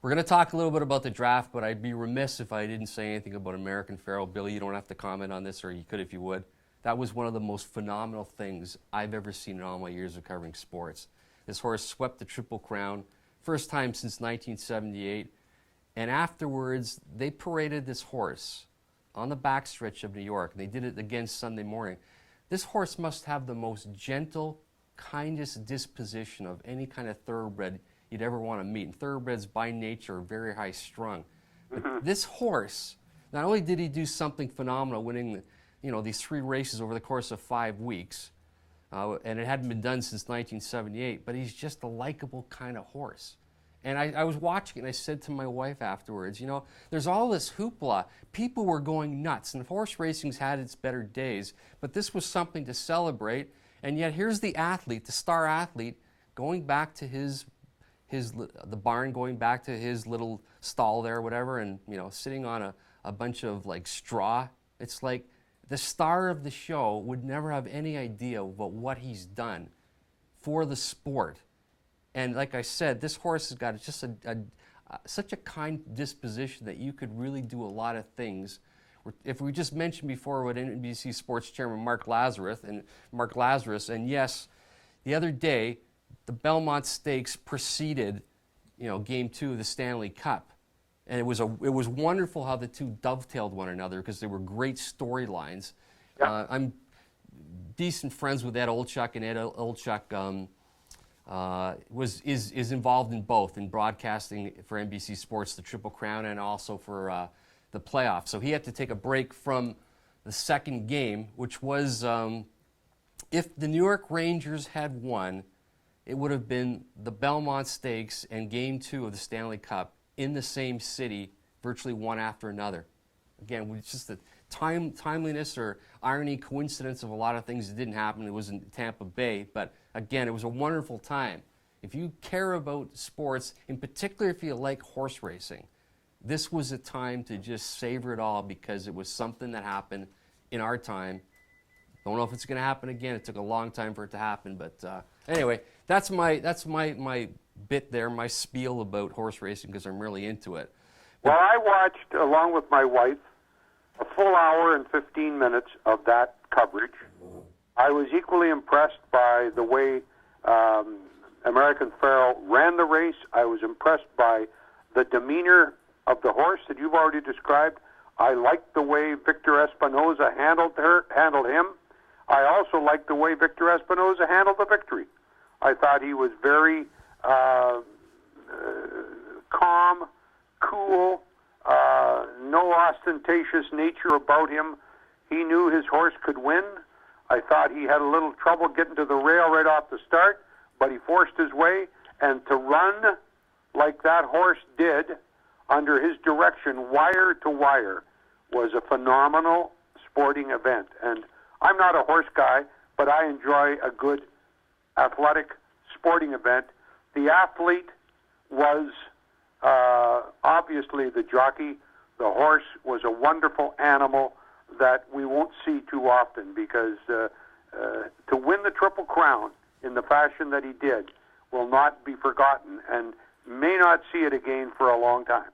We're going to talk a little bit about the draft, but I'd be remiss if I didn't say anything about American Pharoah. Billy, you don't have to comment on this, or you could if you would. That was one of the most phenomenal things I've ever seen in all my years of covering sports. This horse swept the Triple Crown, first time since 1978, and afterwards they paraded this horse on the backstretch of New York, and they did it again Sunday morning. This horse must have the most gentle, kindest disposition of any kind of thoroughbred you'd ever want to meet. And thoroughbreds by nature are very high strung. But this horse, not only did he do something phenomenal, winning these 3 races over the course of 5 weeks, and it hadn't been done since 1978, but he's just a likable kind of horse. And I was watching it, and I said to my wife afterwards, there's all this hoopla. People were going nuts, and horse racing's had its better days, but this was something to celebrate. And yet here's the athlete, the star athlete, going back to the barn, going back to his little stall there, whatever, and sitting on a bunch of like straw. It's like the star of the show would never have any idea about what he's done for the sport. And like I said, this horse has got just such a kind disposition that you could really do a lot of things. If we just mentioned before what NBC Sports Chairman Mark Lazarus, and yes, the other day, the Belmont Stakes preceded, Game 2 of the Stanley Cup. And it was wonderful how the two dovetailed one another because they were great storylines. Yeah. I'm decent friends with Ed Olchuk, and Ed Olchuk is involved in both, in broadcasting for NBC Sports the Triple Crown and also for the playoffs. So he had to take a break from the second game, which was if the New York Rangers had won, it would have been the Belmont Stakes and Game 2 of the Stanley Cup in the same city, virtually one after another. Again, it's just the timeliness or irony, coincidence of a lot of things that didn't happen. It was in Tampa Bay, but again, it was a wonderful time. If you care about sports, in particular if you like horse racing, this was a time to just savor it all because it was something that happened in our time. Don't know if it's going to happen again. It took a long time for it to happen, but anyway, that's my bit there, my spiel about horse racing because I'm really into it. Well, I watched, along with my wife, a full hour and 15 minutes of that coverage. I was equally impressed by the way American Pharoah ran the race. I was impressed by the demeanor of the horse that you've already described. I liked the way Victor Espinoza handled him. I also liked the way Victor Espinoza handled the victory. I thought he was very calm, cool, no ostentatious nature about him. He knew his horse could win. I thought he had a little trouble getting to the rail right off the start, but he forced his way, and to run like that horse did under his direction, wire to wire, was a phenomenal sporting event. And I'm not a horse guy, but I enjoy a good athletic sporting event. The athlete was obviously the jockey. The horse was a wonderful animal that we won't see too often because to win the Triple Crown in the fashion that he did will not be forgotten and may not see it again for a long time.